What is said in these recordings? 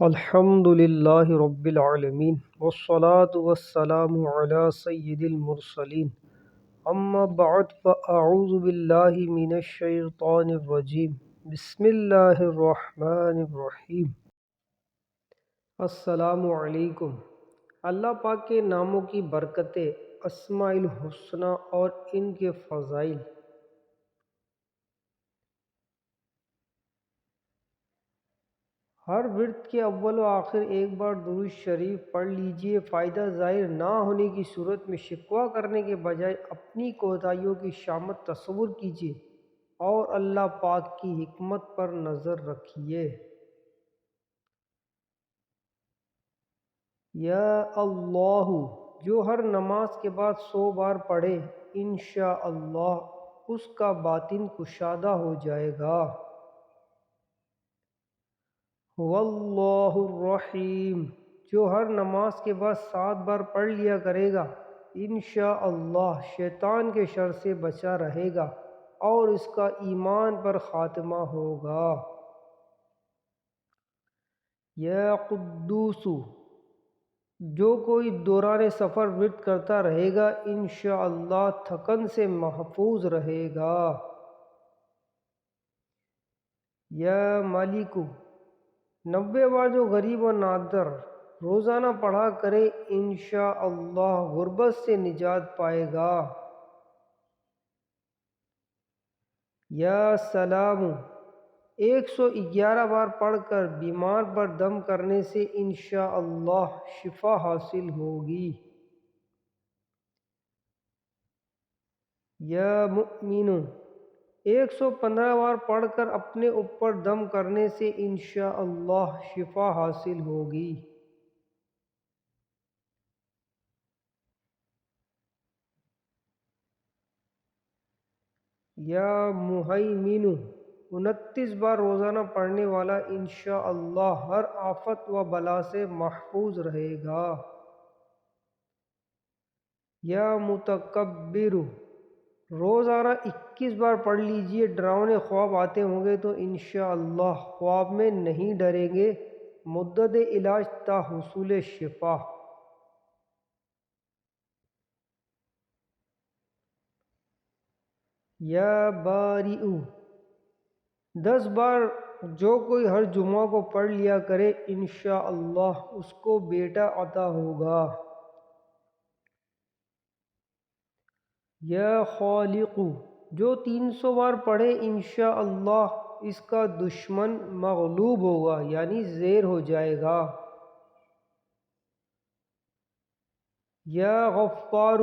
الحمد للہ رب العالمین والصلاة والسلام علی سید المرسلین اما بعد فاعوذ باللہ من الشیطان الرجیم بسم اللہ الرحمن الرحیم۔ السلام علیکم۔ اللہ پاک کے ناموں کی برکتیں، اسماء الحسنی اور ان کے فضائل۔ ہر ورد کے اول و آخر ایک بار درود شریف پڑھ لیجئے۔ فائدہ ظاہر نہ ہونے کی صورت میں شکوہ کرنے کے بجائے اپنی کوتاہیوں کی شامت تصور کیجئے اور اللہ پاک کی حکمت پر نظر رکھیے۔ یا اللہ جو ہر نماز کے بعد 100 بار پڑھے، انشاءاللہ اس کا باطن کشادہ ہو جائے گا۔ واللہ الرحیم جو ہر نماز کے بعد 7 بار پڑھ لیا کرے گا، انشاءاللہ شیطان کے شر سے بچا رہے گا اور اس کا ایمان پر خاتمہ ہوگا۔ یا قدوس جو کوئی دوران سفر ورد کرتا رہے گا، انشاءاللہ تھکن سے محفوظ رہے گا۔ یا مالک 90 بار جو غریب و نادر روزانہ پڑھا کرے، انشاءاللہ غربت سے نجات پائے گا۔ یا سلام 111 بار پڑھ کر بیمار پر دم کرنے سے انشاءاللہ شفا حاصل ہوگی۔ یا مؤمن 115 بار پڑھ کر اپنے اوپر دم کرنے سے انشاءاللہ شفا حاصل ہوگی۔ یا مہیمن 29 بار روزانہ پڑھنے والا انشاءاللہ ہر آفت و بلا سے محفوظ رہے گا۔ یا متکبر روزانہ 21 بار پڑھ لیجئے۔ ڈراؤنے خواب آتے ہوں گے تو انشاءاللہ خواب میں نہیں ڈریں گے۔ مدت علاج تا حصول شفا۔ یا بارئ 10 بار جو کوئی ہر جمعہ کو پڑھ لیا کرے، انشاءاللہ اس کو بیٹا عطا ہوگا۔ یا خالق جو 300 بار پڑھے، انشاءاللہ اس کا دشمن مغلوب ہوگا، یعنی زیر ہو جائے گا۔ یا غفار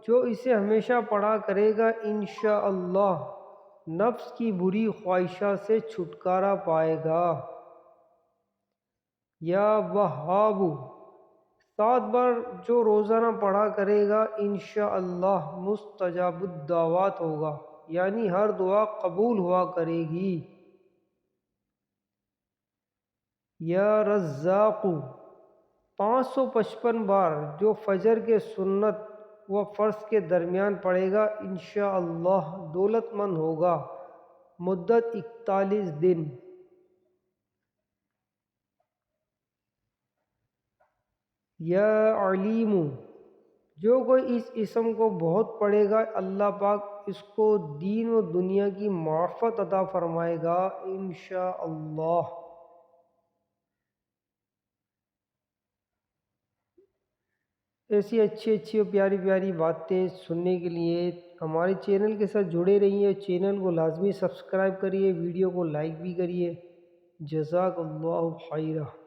جو اسے ہمیشہ پڑھا کرے گا، انشاءاللہ نفس کی بری خواہشات سے چھٹکارا پائے گا۔ یا وہاب 7 بار جو روزانہ پڑھا کرے گا، انشاءاللہ مستجاب الدعوات ہوگا، یعنی ہر دعا قبول ہوا کرے گی۔ یا رزاق 555 بار جو فجر کے سنت و فرض کے درمیان پڑھے گا، انشاءاللہ دولت مند ہوگا۔ مدت 41 دن۔ یا علیم جو کوئی اس اسم کو بہت پڑھے گا، اللہ پاک اس کو دین و دنیا کی معافت عطا فرمائے گا، انشاءاللہ۔ ایسی اچھی اور پیاری پیاری باتیں سننے کے لیے ہمارے چینل کے ساتھ جڑے رہیے۔ چینل کو لازمی سبسکرائب کریے، ویڈیو کو لائک بھی کریے۔ جزاک اللہ خیرہ۔